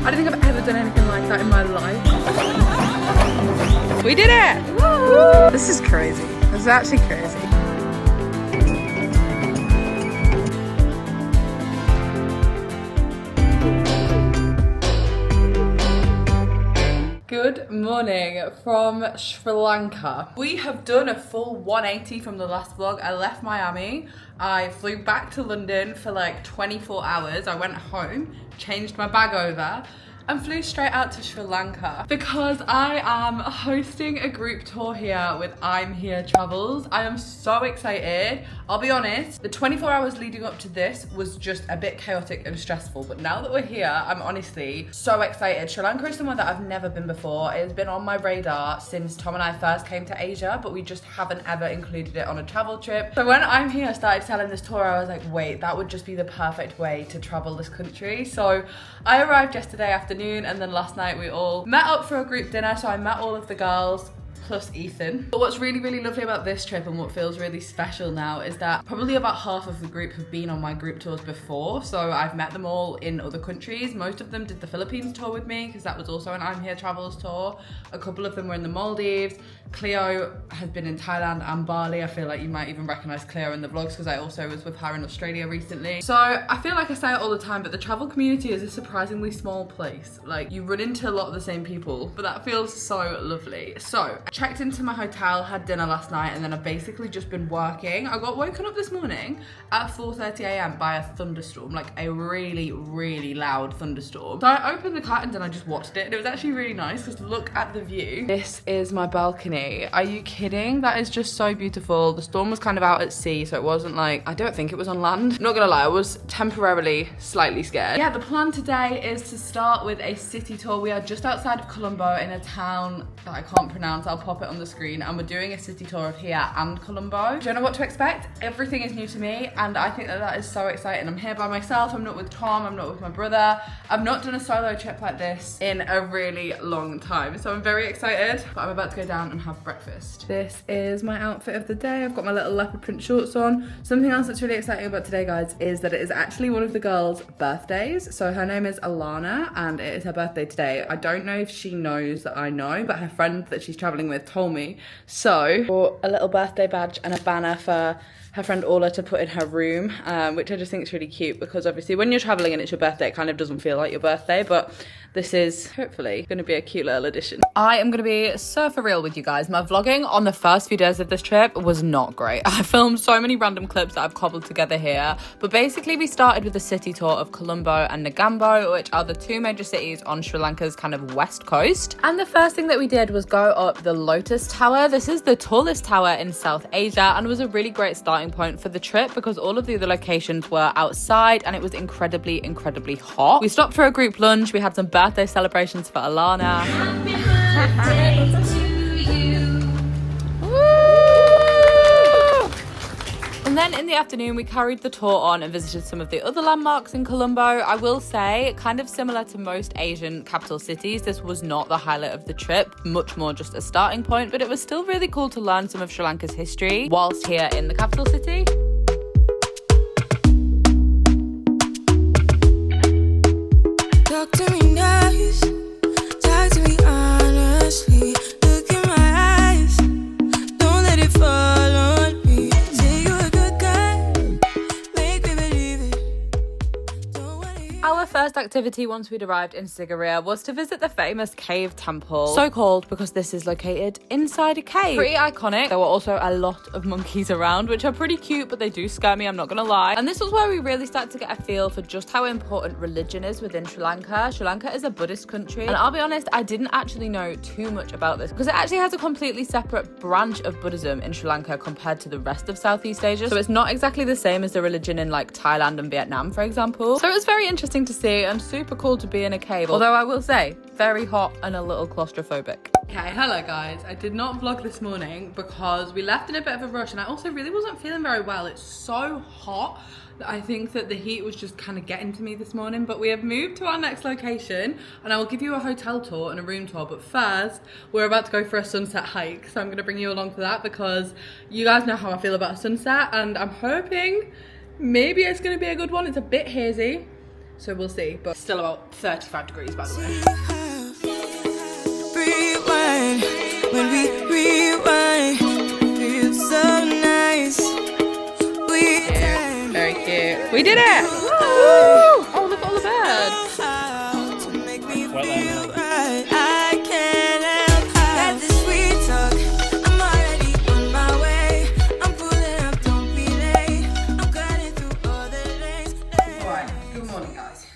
I don't think I've ever done anything like that in my life. We did it! Woo! This is crazy. This is actually crazy. Good morning from Sri Lanka. We have done a full 180 from the last vlog. I left Miami. I flew back to London for like 24 hours. I went home, changed my bag over, and flew straight out to Sri Lanka because I am hosting a group tour here with I'm Here Travels. I am so excited. I'll be honest, the 24 hours leading up to this was just a bit chaotic and stressful, but now that we're here, I'm honestly so excited. Sri Lanka is somewhere that I've never been before. It has been on my radar since Tom and I first came to Asia, but we just haven't ever included it on a travel trip. So when I'm Here started telling this tour, I was like, wait, that would just be the perfect way to travel this country. So I arrived yesterday afternoon, and then last night we all met up for a group dinner. So I met all of the girls plus Ethan. But what's really, really lovely about this trip and what feels really special now is that probably about half of the group have been on my group tours before. So I've met them all in other countries. Most of them did the Philippines tour with me because that was also an I'm Here Travels tour. A couple of them were in the Maldives. Cleo has been in Thailand and Bali. I feel like you might even recognize Cleo in the vlogs because I also was with her in Australia recently. So I feel like I say it all the time, but the travel community is a surprisingly small place. Like, you run into a lot of the same people, but that feels so lovely. So I checked into my hotel, had dinner last night, and then I've basically just been working. I got woken up this morning at 4:30 a.m. by a thunderstorm, like a really, really loud thunderstorm. So I opened the curtains and I just watched it, and it was actually really nice because look at the view. This is my balcony. Are you kidding? That is just so beautiful. The storm was kind of out at sea, so it wasn't like, I don't think it was on land. Not gonna lie, I was temporarily slightly scared. Yeah, the plan today is to start with a city tour. We are just outside of Colombo in a town that I can't pronounce. I'll pop it on the screen, and we're doing a city tour of here and Colombo. Don't know what to expect. Everything is new to me, and I think that that is so exciting. I'm here by myself. I'm not with Tom. I'm not with my brother. I've not done a solo trip like this in a really long time, so I'm very excited. But I'm about to go down and have breakfast. This is my outfit of the day. I've got my little leopard print shorts on. Something else that's really exciting about today, guys, is that it is actually one of the girls' birthdays. So her name is Alana, and it is her birthday today. I don't know if she knows that I know, but her friend that she's traveling with told me. So bought a little birthday badge and a banner for her friend Orla to put in her room, which I just think is really cute because obviously when you're traveling and it's your birthday, it kind of doesn't feel like your birthday, but this is hopefully going to be a cute little addition. I am going to be so for real with you guys. My vlogging on the first few days of this trip was not great. I filmed so many random clips that I've cobbled together here, but basically we started with a city tour of Colombo and NEGOMBO, which are the two major cities on Sri Lanka's kind of west coast. And the first thing that we did was go up the Lotus Tower. This is the tallest tower in South Asia and was a really great starting point for the trip because all of the other locations were outside and it was incredibly, incredibly hot. We stopped for a group lunch. We had some birthday celebrations for Alana. Happy birthday to you. Woo! And then in the afternoon, we carried the tour on and visited some of the other landmarks in Colombo. I will say, kind of similar to most Asian capital cities, this was not the highlight of the trip, much more just a starting point, but it was still really cool to learn some of Sri Lanka's history whilst here in the capital city. Talk to me nice, talk to me honestly. Look in my eyes, don't let it fall on me. Say you're a good guy, make me believe it. Don't wanna hear. Our first activity once we'd arrived in SIGIRIYA was to visit the famous cave temple, so called because this is located inside a cave. Pretty iconic. There were also a lot of monkeys around, which are pretty cute, but they do scare me, I'm not gonna lie. And this was where we really started to get a feel for just how important religion is within Sri Lanka. Sri Lanka is a Buddhist country, and I'll be honest, I didn't actually know too much about this because it actually has a completely separate branch of Buddhism in Sri Lanka compared to the rest of Southeast Asia. So it's not exactly the same as the religion in like Thailand and Vietnam, for example. So it was very interesting to see and super cool to be in a cave, although I will say very hot and a little claustrophobic. Okay, hello guys. I did not vlog this morning because we left in a bit of a rush and I also really wasn't feeling very well. It's so hot that I think that the heat was just kind of getting to me this morning, but we have moved to our next location and I will give you a hotel tour and a room tour, but first we're about to go for a sunset hike, so I'm going to bring you along for that because you guys know how I feel about a sunset and I'm hoping maybe it's going to be a good one. It's a bit hazy. So we'll see, but still about 35 degrees by the way. Rewind, when we rewind, feels so nice. Very cute. We did it! Woo! Oh, look at all the birds. I can't help that this sweet talk. I'm already on my way. I'm pulling up, don't be late. I'm cutting through all the lanes. Alright, good morning guys.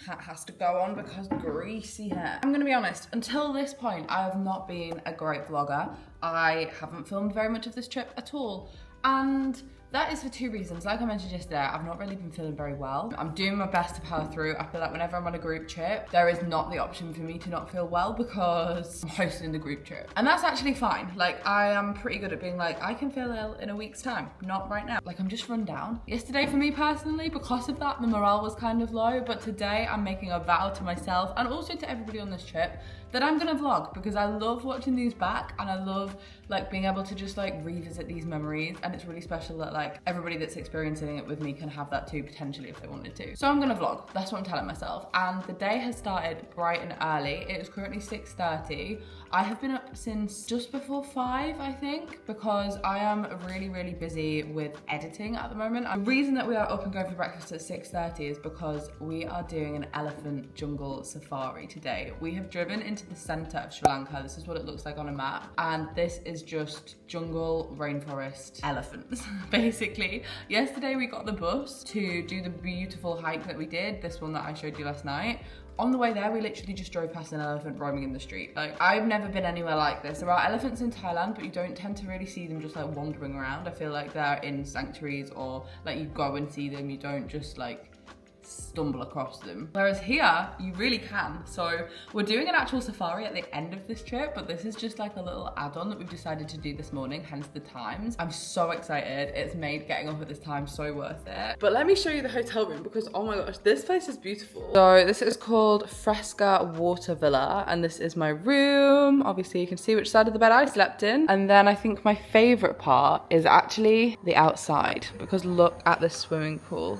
Hat has to go on because greasy hair. I'm gonna be honest, until this point I have not been a great vlogger. I haven't filmed very much of this trip at all. And that is for two reasons. Like I mentioned yesterday, I've not really been feeling very well. I'm doing my best to power through. I feel like whenever I'm on a group trip, there is not the option for me to not feel well because I'm hosting the group trip. And that's actually fine. Like, I am pretty good at being like, I can feel ill in a week's time, not right now. Like, I'm just run down. Yesterday for me personally, because of that, the morale was kind of low. But today I'm making a vow to myself and also to everybody on this trip that I'm gonna vlog because I love watching these back and I love like being able to just like revisit these memories, and it's really special that like everybody that's experiencing it with me can have that too potentially if they wanted to. So I'm gonna vlog, that's what I'm telling myself. And the day has started bright and early. It is currently 6:30. I have been up since just before 5, I think, because I am really busy with editing at the moment. The reason that we are up and going for breakfast at 6:30 is because we are doing an elephant jungle safari today. We have driven into the center of Sri Lanka. This is what it looks like on a map, and this is just jungle, rainforest, elephants basically. Yesterday we got the bus to do the beautiful hike that we did, this one that I showed you last night. On the way there, we literally just drove past an elephant roaming in the street. Like, I've never been anywhere like this. There are elephants in Thailand, but you don't tend to really see them just like wandering around. I feel like they're in sanctuaries, or like you go and see them, you don't just like stumble across them. Whereas here, you really can. So we're doing an actual safari at the end of this trip, but this is just like a little add-on that we've decided to do this morning, hence the times. I'm so excited. It's made getting up at this time so worth it. But let me show you the hotel room because oh my gosh, this place is beautiful. So this is called Fresca Water Villa, and this is my room. Obviously you can see which side of the bed I slept in. And then I think my favorite part is actually the outside, because look at this swimming pool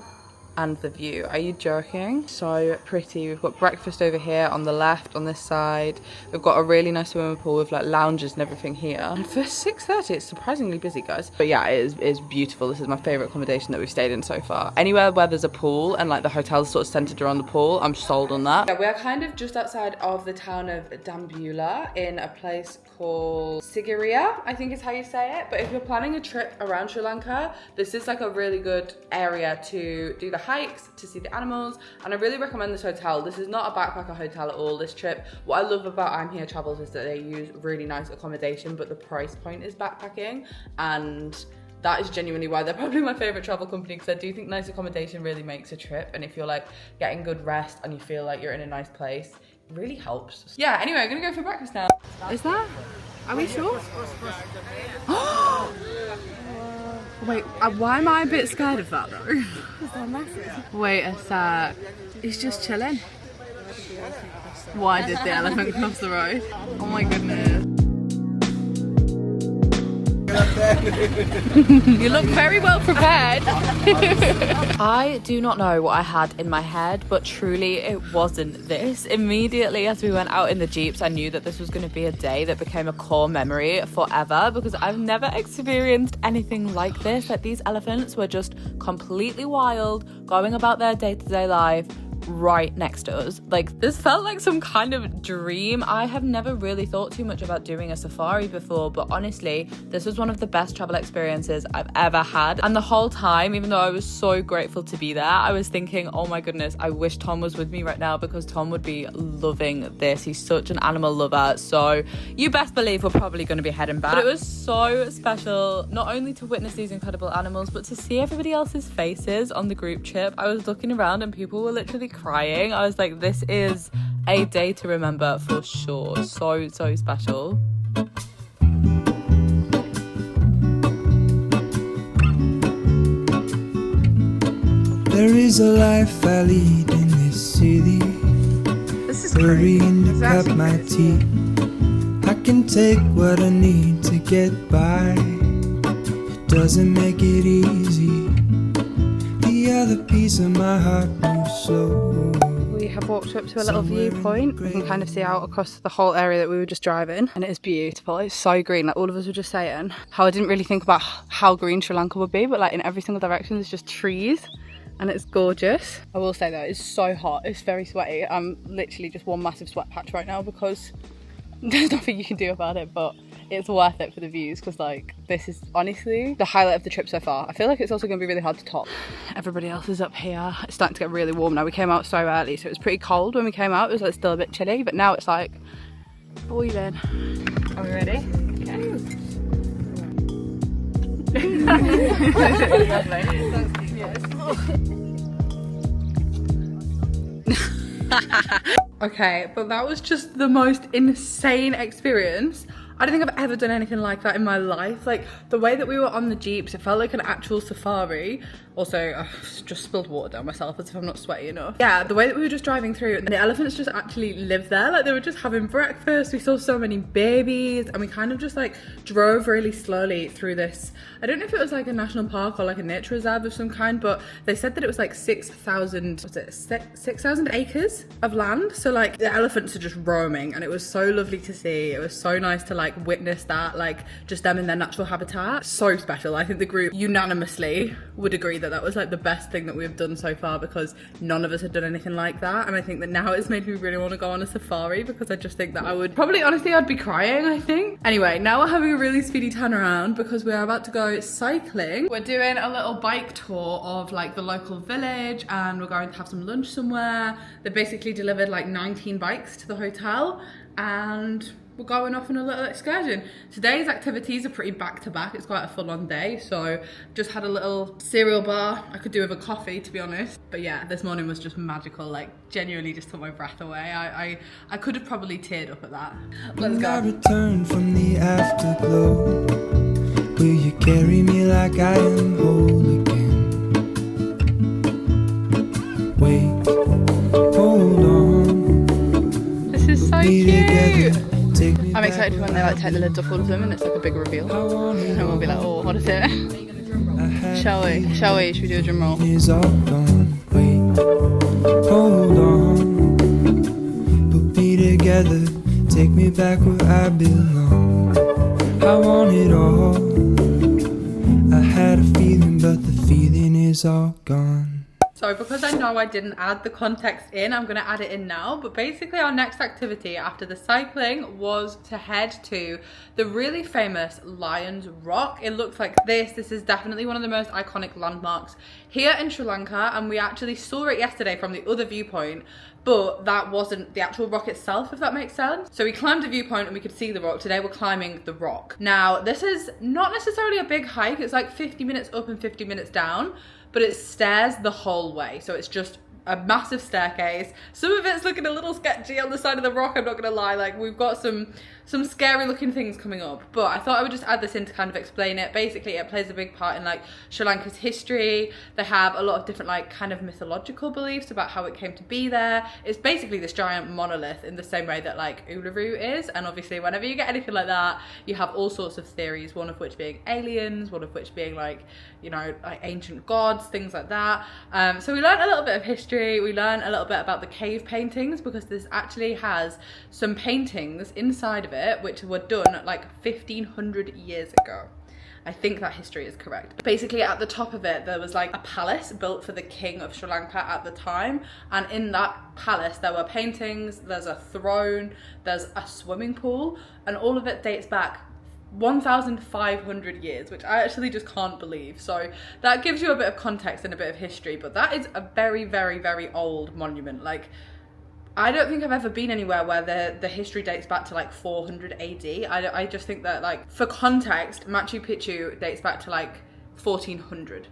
and the view. Are you joking? So pretty. We've got breakfast over here on the left, on this side. We've got a really nice swimming pool with like lounges and everything here. And for 6:30, it's surprisingly busy, guys. But yeah, it is beautiful. This is my favorite accommodation that we've stayed in so far. Anywhere where there's a pool and like the hotel's sort of centered around the pool, I'm sold on that. Yeah, we're kind of just outside of the town of Dambula in a place called Sigiriya, I think is how you say it. But if you're planning a trip around Sri Lanka, this is like a really good area to do the hikes, to see the animals, and I really recommend this hotel. This is not a backpacker hotel at all, this trip. What I love about I'm Here Travels is that they use really nice accommodation, but the price point is backpacking, and that is genuinely why they're probably my favorite travel company, because I do think nice accommodation really makes a trip, and if you're like getting good rest and you feel like you're in a nice place, it really helps. Yeah, anyway, I'm gonna go for breakfast now. Is that? Are we sure? Wait, why am I a bit scared of that though? Because they're massive. Wait a sec. He's just chilling. Why did the elephant cross the road? Oh my goodness. You look very well prepared. I do not know what I had in my head, but truly it wasn't this. Immediately as we went out in the Jeeps, I knew that this was going to be a day that became a core memory forever, because I've never experienced anything like this. Like, these elephants were just completely wild, going about their day-to-day life right next to us. Like, this felt like some kind of dream. I have never really thought too much about doing a safari before, but honestly, this was one of the best travel experiences I've ever had. And the whole time, even though I was so grateful to be there, I was thinking, oh my goodness, I wish Tom was with me right now, because Tom would be loving this. He's such an animal lover, so you best believe we're probably going to be heading back. But it was so special, not only to witness these incredible animals, but to see everybody else's faces on the group trip. I was looking around and people were literally crying. I was like, this is a day to remember for sure. So special. There is a life I lead in this city. This is hurrying to cut my teeth. I can take what I need to get by. It doesn't make it easy. The another piece of my heart moves slow. We have walked up to a little viewpoint. We can kind of see out across the whole area that we were just driving, and it is beautiful. It's so green. Like all of us were just saying how I didn't really think about how green Sri Lanka would be, but like in every single direction there's just trees and it's gorgeous. I will say though, it's so hot. It's very sweaty. I'm literally just one massive sweat patch right now because there's nothing you can do about it, but it's worth it for the views because like this is honestly the highlight of the trip so far. I feel like it's also going to be really hard to top. Everybody else is up here. It's starting to get really warm now. We came out so early, so it was pretty cold when we came out. It was like still a bit chilly, but now it's like boiling. Are we ready? Okay, but that was just the most insane experience. I don't think I've ever done anything like that in my life. Like the way that we were on the jeeps, it felt like an actual safari. Also, I've just spilled water down myself as if I'm not sweaty enough. Yeah, the way that we were just driving through, and the elephants just actually lived there. Like they were just having breakfast. We saw so many babies, and we kind of just like drove really slowly through this. I don't know if it was like a national park or like a nature reserve of some kind, but they said that it was like 6,000 acres of land. So like the elephants are just roaming, and it was so lovely to see. It was so nice to like witness that, like just them in their natural habitat. So special. I think the group unanimously would agree that that was like the best thing that we've done so far because none of us had done anything like that. And I think that now it's made me really want to go on a safari because I just think that I would probably, honestly, I'd be crying, I think. Anyway, now we're having a really speedy turnaround because we're about to go cycling. We're doing a little bike tour of like the local village and we're going to have some lunch somewhere. They basically delivered like 19 bikes to the hotel and we're going off on a little excursion. Today's activities are pretty back to back. It's quite a full-on day, so just had a little cereal bar. I could do with a coffee, to be honest. But yeah, this morning was just magical. Like genuinely just took my breath away. I could have probably teared up at that. Let's When I go. return from the afterglow, will you carry me like I am whole again? Wait, hold on. This is so Be cute. together. Take me I'm back excited for when they like take the lids off all of them and it's like a big reveal. I want it And we'll be like, oh, what is it? I had Shall we? Shall we? Should we do a drum roll? is all gone. Wait, hold on. Put me together. Take me back where I belong. I want it all. I had a feeling, but the feeling is all gone. So because I know I didn't add the context in, I'm going to add it in now. But basically our next activity after the cycling was to head to the really famous Lion's Rock. It looks like this. This is definitely one of the most iconic landmarks here in Sri Lanka. And we actually saw it yesterday from the other viewpoint. But that wasn't the actual rock itself, if that makes sense. So we climbed a viewpoint and we could see the rock. Today we're climbing the rock. Now, this is not necessarily a big hike. It's like 50 minutes up and 50 minutes down, but it stairs the whole way. So it's just a massive staircase. Some of it's looking a little sketchy on the side of the rock, I'm not gonna lie. Like we've got some scary looking things coming up, but I thought I would just add this in to kind of explain it. Basically it plays a big part in like Sri Lanka's history. They have a lot of different like kind of mythological beliefs about how it came to be there. It's basically this giant monolith in the same way that like Uluru is, and obviously whenever you get anything like that you have all sorts of theories, one of which being aliens, one of which being like, you know, like ancient gods, things like that. So we learned a little bit of history. We learned a little bit about the cave paintings because this actually has some paintings inside of it which were done like 1500 years ago. I think that history is correct. Basically at the top of it there was like a palace built for the king of Sri Lanka at the time, and in that palace there were paintings, there's a throne, there's a swimming pool, and all of it dates back 1,500 years, which I actually just can't believe. So that gives you a bit of context and a bit of history, but that is a very, very, very old monument. Like, I don't think I've ever been anywhere where the history dates back to like 400 AD. I just think that, like, for context, Machu Picchu dates back to like 1400.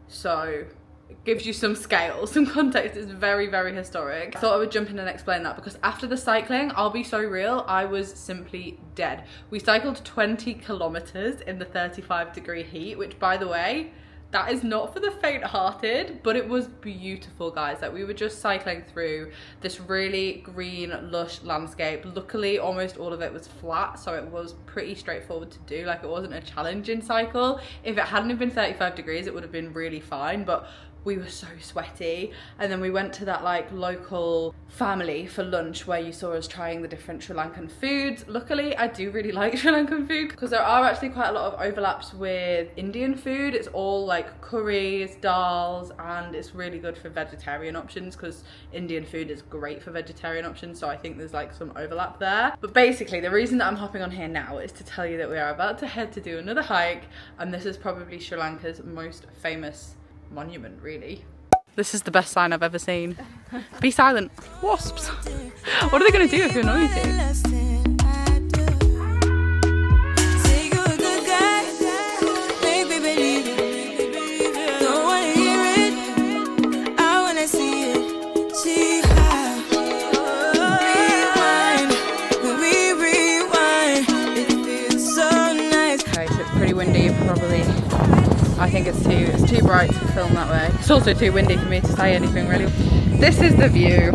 So it gives you some scale, some context. It's very, very historic. I thought I would jump in and explain that because after the cycling, I'll be so real, I was simply dead. We cycled 20 kilometers in the 35-degree heat, which, by the way, that is not for the faint-hearted, but it was beautiful, guys. Like, we were just cycling through this really green, lush landscape. Luckily, almost all of it was flat, so it was pretty straightforward to do. Like, it wasn't a challenging cycle. If it hadn't been 35 degrees, it would have been really fine, but we were so sweaty. And then we went to that like local family for lunch where you saw us trying the different Sri Lankan foods. Luckily, I do really like Sri Lankan food because there are actually quite a lot of overlaps with Indian food. It's all like curries, dals, and it's really good for vegetarian options because Indian food is great for vegetarian options. So I think there's like some overlap there. But basically, the reason that I'm hopping on here now is to tell you that we are about to head to do another hike, and this is probably Sri Lanka's most famous monument, really. This is the best sign I've ever seen. Be silent. Wasps. What are they going to do if you're noisy? I think it's too bright to film that way. It's also too windy for me to say anything really. This is the view.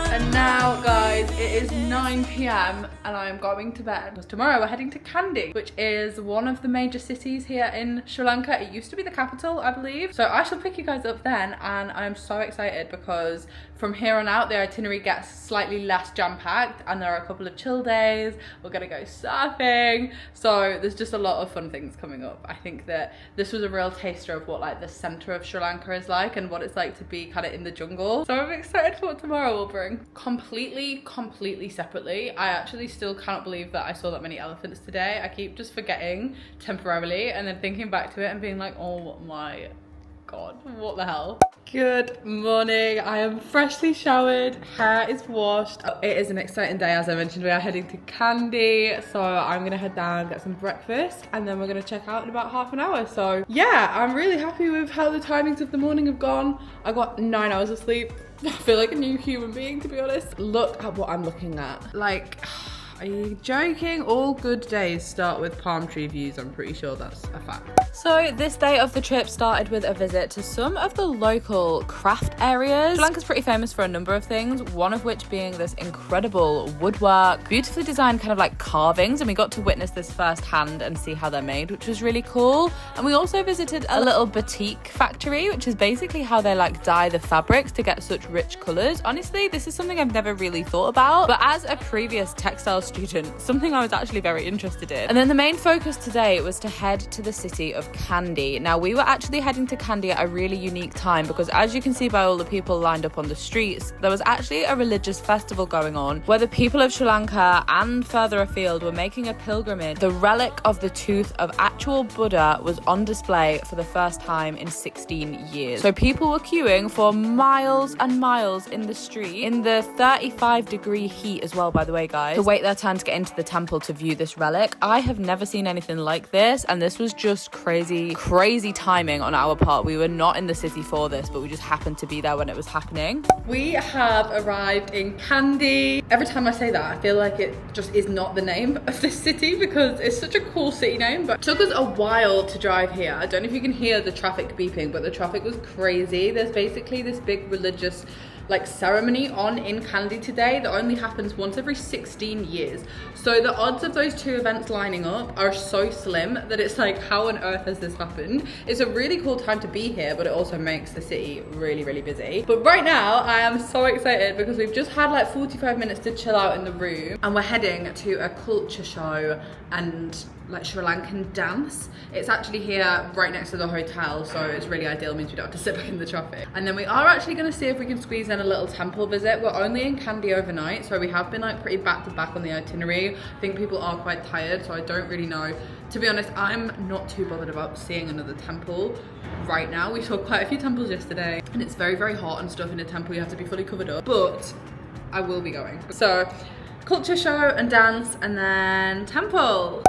And now guys, it is 9 p.m. and I am going to bed because tomorrow we're heading to Kandy, which is one of the major cities here in Sri Lanka. It used to be the capital, I believe. So I shall pick you guys up then, and I'm so excited because from here on out the itinerary gets slightly less jam-packed and there are a couple of chill days. We're gonna go surfing, so there's just a lot of fun things coming up. I think that this was a real taster of what like the center of Sri Lanka is like and what it's like to be kind of in the jungle. So I'm excited for what tomorrow will bring. Completely separately, I actually still cannot believe that I saw that many elephants today. I keep just forgetting temporarily and then thinking back to it and being like, oh my god, what the hell. Good morning. I am freshly showered, hair is washed. It is an exciting day. As I mentioned, we are heading to Kandy, so I'm gonna head down, get some breakfast, and then we're gonna check out in about half an hour. So yeah, I'm really happy with how the timings of the morning have gone. I got 9 hours of sleep. I feel like a new human being, to be honest. Look at what I'm looking at. Like, are you joking? All good days start with palm tree views. I'm pretty sure that's a fact. So this day of the trip started with a visit to some of the local craft areas. Sri Lanka's pretty famous for a number of things, one of which being this incredible woodwork, beautifully designed kind of like carvings, and we got to witness this firsthand and see how they're made, which was really cool. And we also visited a little batik factory, which is basically how they like dye the fabrics to get such rich colours. Honestly, this is something I've never really thought about, but as a previous textile student, something I was actually very interested in. And then the main focus today was to head to the city of Kandy. Now, we were actually heading to Kandy at a really unique time because, as you can see by all the people lined up on the streets, there was actually a religious festival going on where the people of Sri Lanka and further afield were making a pilgrimage. The relic of the tooth of actual Buddha was on display for the first time in 16 years. So people were queuing for miles and miles in the street in the 35-degree heat as well, by the way, guys, to wait their turn to get into the temple to view this relic. I have never seen anything like this, and this was just crazy timing on our part. We were not in the city for this, but we just happened to be there when it was happening. We have arrived in Kandy. Every time I say that, I feel like it just is not the name of this city because it's such a cool city name, but it took us a while to drive here. I don't know if you can hear the traffic beeping, but the traffic was crazy. There's basically this big religious like ceremony on in Kandy today that only happens once every 16 years. So the odds of those two events lining up are so slim that it's like, how on earth has this happened? It's a really cool time to be here, but it also makes the city really busy. But right now I am so excited because we've just had like 45 minutes to chill out in the room, and we're heading to a culture show and like Sri Lankan dance. It's actually here right next to the hotel, so it's really ideal. It means we don't have to sit back in the traffic. And then we are actually going to see if we can squeeze in a little temple visit. We're only in Kandy overnight, so we have been like pretty back to back on the itinerary. I think people are quite tired, so I don't really know. To be honest, I'm not too bothered about seeing another temple right now. We saw quite a few temples yesterday, and it's very hot and stuff in a temple. You have to be fully covered up, but I will be going. So culture show and dance, and then temple.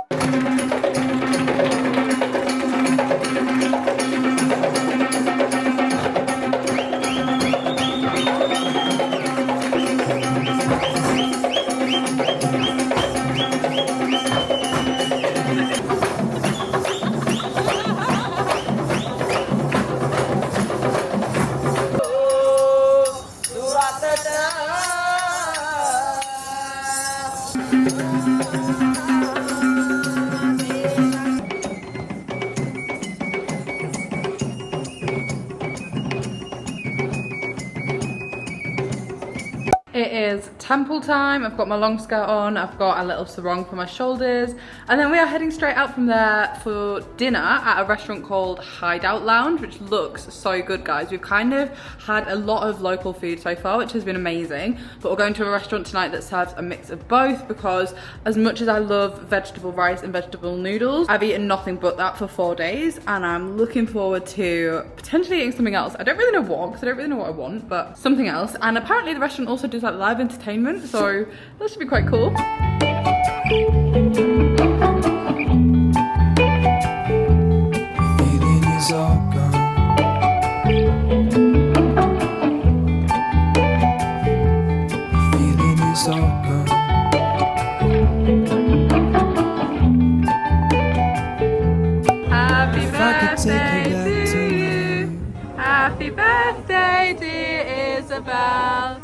It is temple time. I've got my long skirt on, I've got a little sarong for my shoulders, and then we are heading straight out from there for dinner at a restaurant called Hideout Lounge, which looks so good, guys. We've kind of had a lot of local food so far, which has been amazing, but we're going to a restaurant tonight that serves a mix of both, because as much as I love vegetable rice and vegetable noodles, I've eaten nothing but that for 4 days, and I'm looking forward to potentially eating something else. I don't really know what, because I don't really know what I want, but something else. And apparently the restaurant also does like live entertainment, so that should be quite cool. Feeling is all gone. Feeling is all gone. Happy If I could take birthday you back to to you. you. Happy birthday, dear Isabel.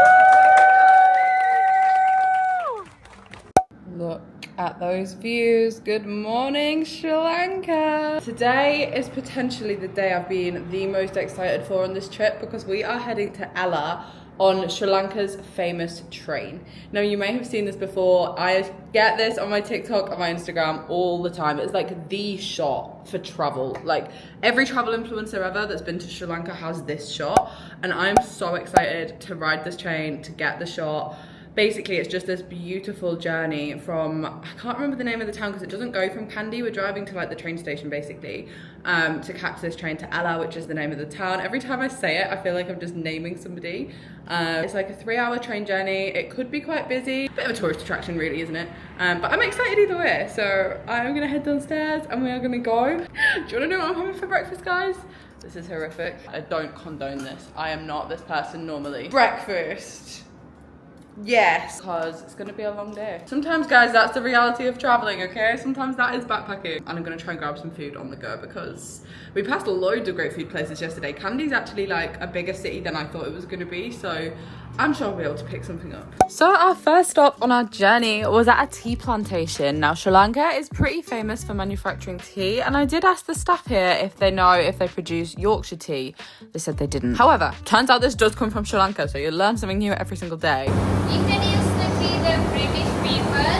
Look at those views. Good morning, Sri Lanka. Today is potentially the day I've been the most excited for on this trip, because we are heading to Ella on Sri Lanka's famous train. Now, you may have seen this before. I get this on my TikTok and my Instagram all the time. It's like the shot for travel. Like every travel influencer ever that's been to Sri Lanka has this shot, and I'm so excited to ride this train, to get the shot. Basically, it's just this beautiful journey from, I can't remember the name of the town because it doesn't go from Kandy. We're driving to like the train station basically, to catch this train to Ella, which is the name of the town. Every time I say it, I feel like I'm just naming somebody. It's like a 3-hour train journey. It could be quite busy. Bit of a tourist attraction really, isn't it? But I'm excited either way. So I'm gonna head downstairs and we are gonna go. Do you wanna know what I'm having for breakfast, guys? This is horrific. I don't condone this. I am not this person normally. Breakfast. Yes, because it's gonna be a long day. Sometimes, guys, that's the reality of traveling, okay? Sometimes that is backpacking. And I'm gonna try and grab some food on the go, because we passed loads of great food places yesterday. Kandy's actually like a bigger city than I thought it was gonna be, so I'm sure I'll be able to pick something up. So our first stop on our journey was at a tea plantation. Now, Sri Lanka is pretty famous for manufacturing tea, and I did ask the staff here if they know if they produce Yorkshire tea. They said they didn't. However, turns out this does come from Sri Lanka, so you learn something new every single day. Introduced the tea the British people,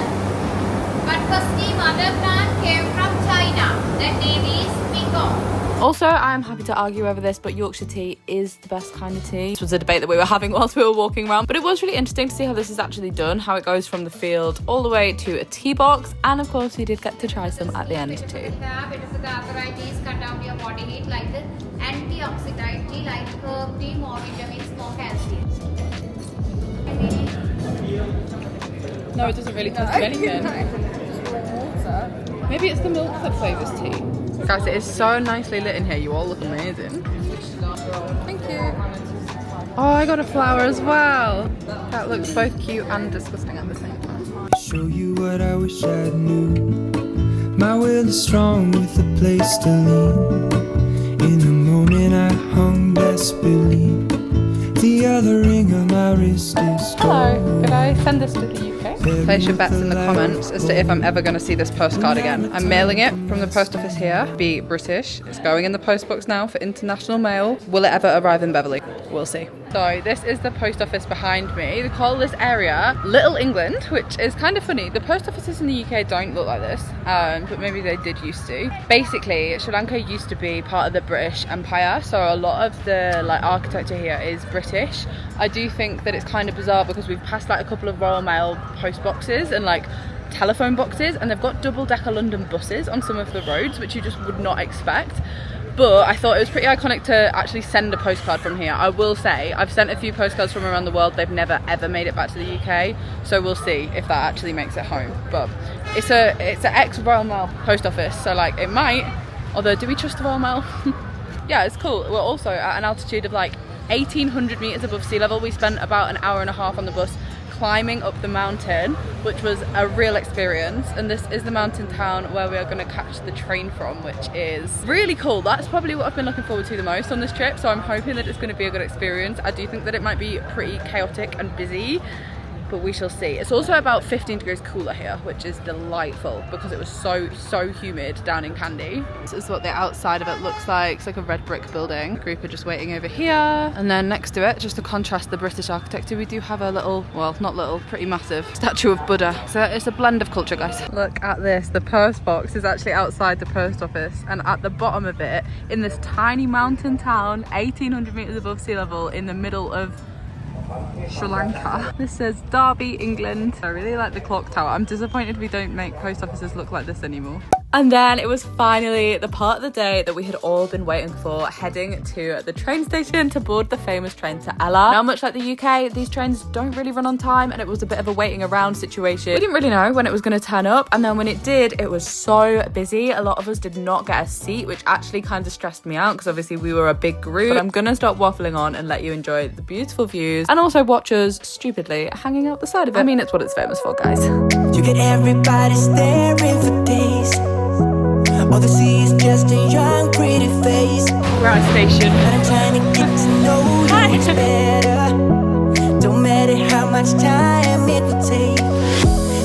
but firstly mother plant came from China. The name is NEGOMBO. Also, I am happy to argue over this, but Yorkshire tea is the best kind of tea. This was a debate that we were having whilst we were walking around, but it was really interesting to see how this is actually done, how it goes from the field all the way to a tea box, and of course we did get to try some at the end too. Arthritis, cut down your body heat, like the antioxidant tea, like herb tea, more vitamins, more calcium. No, it doesn't really taste of anything. Maybe it's the milk that flavours tea. Guys, it is so nicely lit in here. You all look amazing. Thank you. Oh, I got a flower as well. That looks both cute and disgusting at the same time. Show you what I wish I knew. My will is strong with a place to lean. In the moment I hung desperately. The other ring on my wrist is Hello, gold. could I send this to the UK? Place your bets in the comments as to if I'm ever going to see this postcard again. I'm mailing it from the post office here. Be British. It's going in the post box now for international mail. Will it ever arrive in Beverley? We'll see. So this is the post office behind me. They call this area Little England, which is kind of funny. The post offices in the UK don't look like this, but maybe they did used to. Basically, Sri Lanka used to be part of the British Empire, so a lot of the like architecture here is British. I do think that it's kind of bizarre because we've passed like a couple of Royal Mail post boxes and like telephone boxes, and they've got double-decker London buses on some of the roads, which you just would not expect. But I thought it was pretty iconic to actually send a postcard from here. I will say, I've sent a few postcards from around the world. They've never ever made it back to the UK. So we'll see if that actually makes it home. But it's an ex-Royal Mail post office. So like it might, although do we trust the Royal Mail? Yeah, it's cool. We're also at an altitude of like 1,800 meters above sea level. We spent about an hour and a half on the bus climbing up the mountain, which was a real experience. And this is the mountain town where we are going to catch the train from, which is really cool. That's probably what I've been looking forward to the most on this trip, so I'm hoping that it's going to be a good experience. I do think that it might be pretty chaotic and busy, but we shall see. It's also about 15 degrees cooler here, which is delightful because it was so humid down in Kandy. This is what the outside of it looks like. It's like a red brick building. The group are just waiting over here, and then next to it, just to contrast the British architecture, we do have a little, well, not little, pretty massive statue of Buddha. So it's a blend of culture, guys. Look at this. The post box is actually outside the post office, and at the bottom of it, in this tiny mountain town, 1800 meters above sea level, in the middle of Sri Lanka, this says Derby, England. I really like the clock tower. I'm disappointed we don't make post offices look like this anymore. And then it was finally the part of the day that we had all been waiting for, heading to the train station to board the famous train to Ella. Now, much like the UK, these trains don't really run on time, and it was a bit of a waiting around situation. We didn't really know when it was going to turn up, and then when it did, it was so busy. A lot of us did not get a seat, which actually kind of stressed me out because obviously we were a big group. But I'm going to stop waffling on and let you enjoy the beautiful views and also watch us stupidly hanging out the side of it. I mean, it's what it's famous for, guys. You get everybody staring for days. All they see is just a young, pretty face. We're at a station. But I'm trying to get to know you much better. Don't matter how much time it will take,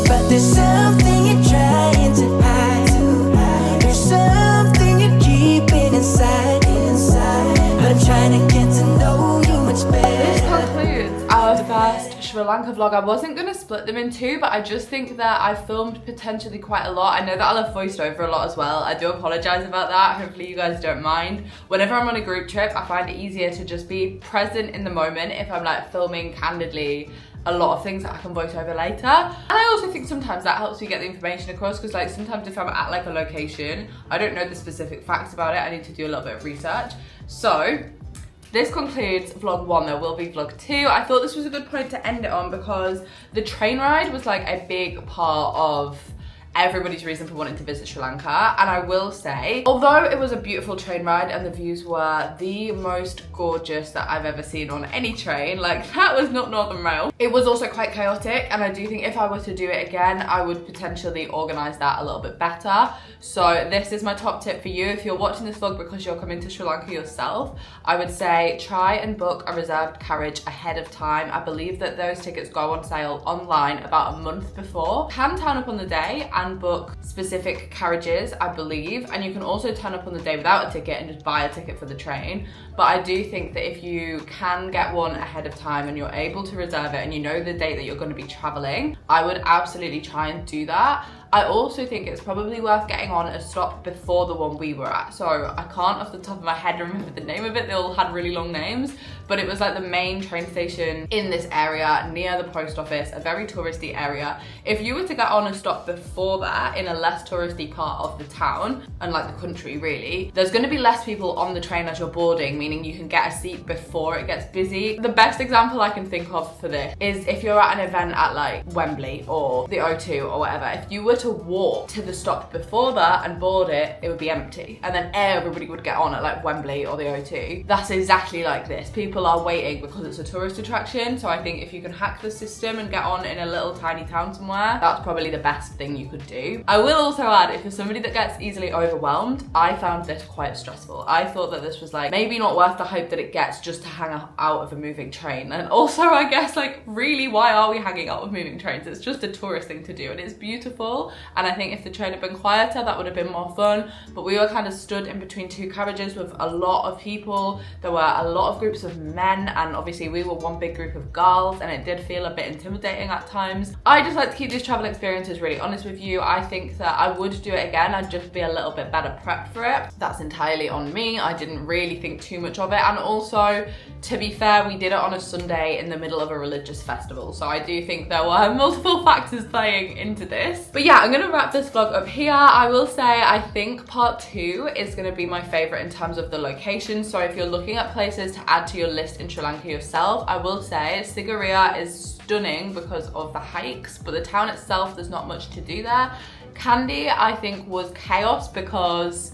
but there's something you're trying to hide. There's something you're keeping inside. But I'm trying to get to know you much better. This concludes our first Sri Lanka vlog. I wasn't going to split them in two, but I just think that I filmed potentially quite a lot. I know that I'll have voiced over a lot as well. I do apologise about that. Hopefully you guys don't mind. Whenever I'm on a group trip, I find it easier to just be present in the moment if I'm like filming candidly a lot of things that I can voice over later. And I also think sometimes that helps me get the information across, because like sometimes if I'm at like a location, I don't know the specific facts about it. I need to do a little bit of research. So this concludes vlog 1. There will be vlog 2. I thought this was a good point to end it on because the train ride was like a big part of everybody's reason for wanting to visit Sri Lanka. And I will say, although it was a beautiful train ride and the views were the most gorgeous that I've ever seen on any train, like that was not Northern Rail, it was also quite chaotic. And I do think if I were to do it again, I would potentially organise that a little bit better. So this is my top tip for you. If you're watching this vlog because you're coming to Sri Lanka yourself, I would say try and book a reserved carriage ahead of time. I believe that those tickets go on sale online about a month before. You can turn up on the day and book specific carriages, I believe, and you can also turn up on the day without a ticket and just buy a ticket for the train. But I do think that if you can get one ahead of time and you're able to reserve it and you know the date that you're going to be traveling, I would absolutely try and do that. I also think it's probably worth getting on a stop before the one we were at. So I can't off the top of my head remember the name of it. They all had really long names, but it was like the main train station in this area near the post office, a very touristy area. If you were to get on a stop before that in a less touristy part of the town and like the country really, there's going to be less people on the train as you're boarding, meaning you can get a seat before it gets busy. The best example I can think of for this is if you're at an event at like Wembley or the O2 or whatever. If you were to walk to the stop before that and board it, it would be empty, and then everybody would get on at like Wembley or the O2. That's exactly like this. People are waiting because it's a tourist attraction. So I think if you can hack the system and get on in a little tiny town somewhere, that's probably the best thing you could do. I will also add, if you're somebody that gets easily overwhelmed, I found this quite stressful. I thought that this was like maybe not worth the hype that it gets just to hang out of a moving train. And also I guess like really, why are we hanging out of moving trains? It's just a tourist thing to do and it's beautiful. And I think if the train had been quieter, that would have been more fun. But we were kind of stood in between two carriages with a lot of people. There were a lot of groups of men, and obviously we were one big group of girls, and it did feel a bit intimidating at times. I just like to keep these travel experiences really honest with you. I think that I would do it again. I'd just be a little bit better prepped for it. That's entirely on me. I didn't really think too much of it. And also, to be fair, we did it on a Sunday in the middle of a religious festival. So I do think there were multiple factors playing into this. But yeah, I'm gonna wrap this vlog up here. I will say I think part 2 is gonna be my favorite in terms of the location. So if you're looking at places to add to your list in Sri Lanka yourself, I will say Sigiriya is stunning because of the hikes, but the town itself, there's not much to do there. Kandy, I think, was chaos because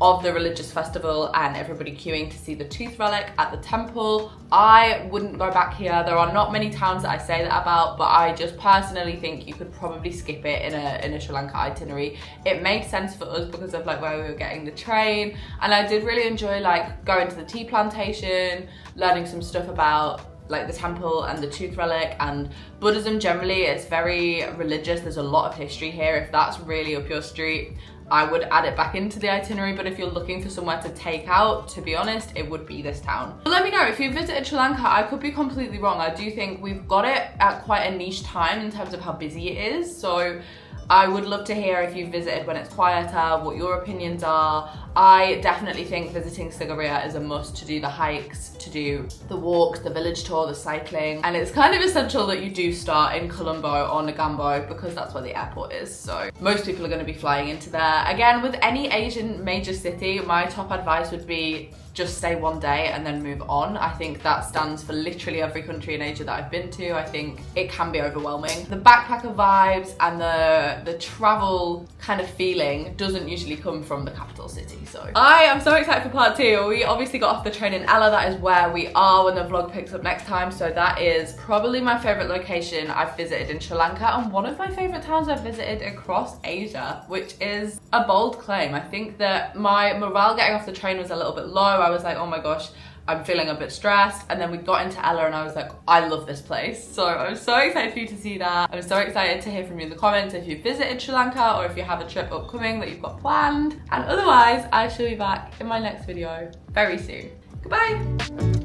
of the religious festival and everybody queuing to see the tooth relic at the temple. I wouldn't go back here. There are not many towns that I say that about, but I just personally think you could probably skip it in a Sri Lanka itinerary. It made sense for us because of like where we were getting the train, and I did really enjoy like going to the tea plantation, learning some stuff about like the temple and the tooth relic, and Buddhism generally, it's very religious. There's a lot of history here. If that's really up your street, I would add it back into the itinerary, but if you're looking for somewhere to take out, to be honest, it would be this town. But let me know if you visited Sri Lanka. I could be completely wrong. I do think we've got it at quite a niche time in terms of how busy it is. So I would love to hear if you visited when it's quieter, what your opinions are. I definitely think visiting Sigiriya is a must, to do the hikes, to do the walks, the village tour, the cycling. And it's kind of essential that you do start in Colombo or NEGOMBO because that's where the airport is. So most people are going to be flying into there. Again, with any Asian major city, my top advice would be just stay one day and then move on. I think that stands for literally every country in Asia that I've been to. I think it can be overwhelming. The backpacker vibes and the travel kind of feeling doesn't usually come from the capital city. So I am so excited for part 2. We obviously got off the train in Ella. That is where we are when the vlog picks up next time. So that is probably my favorite location I've visited in Sri Lanka and one of my favorite towns I've visited across Asia, which is a bold claim. I think that my morale getting off the train was a little bit low. I was like, oh my gosh, I'm feeling a bit stressed. And then we got into Ella and I was like, I love this place. So I'm so excited for you to see that. I'm so excited to hear from you in the comments if you visited Sri Lanka or if you have a trip upcoming that you've got planned. And otherwise, I shall be back in my next video very soon. Goodbye.